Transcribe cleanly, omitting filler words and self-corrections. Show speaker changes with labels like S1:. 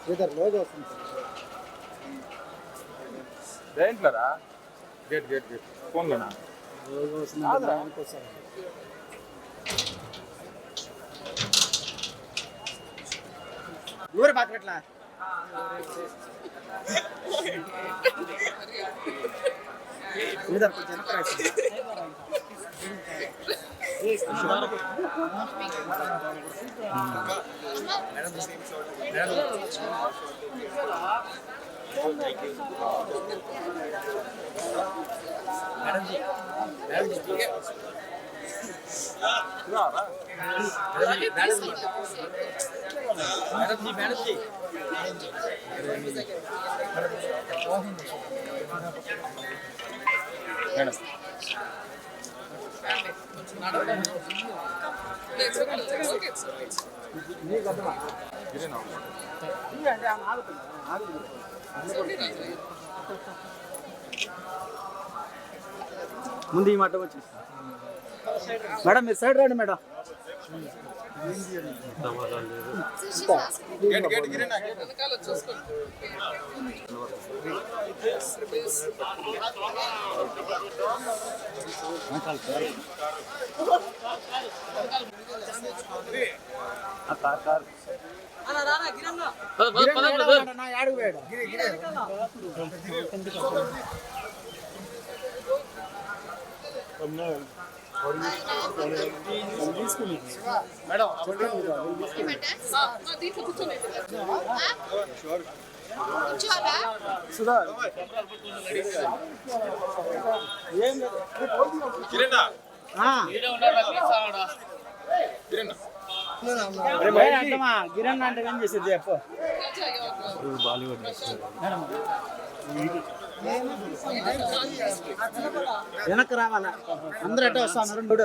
S1: इधर लोगो वస్తుంది
S2: దేంట్లోరా gate gate gate ఫోన్లోనా
S1: logo వస్తుంది దానికోసం ఊరు బాకట్లా इधर कुछ जन प्राइस मैडम जी ముందు ఈ మాట వచ్చేసి మేడం మీరు సైడ్ రండి మేడం మేడం సుధా గిరణ్ అంటే ఏం చేసేది చెప్పు బాలీవుడ్ వెనక్కి రావాలా అందరూ ఎట్లా వస్తున్నారు చూడు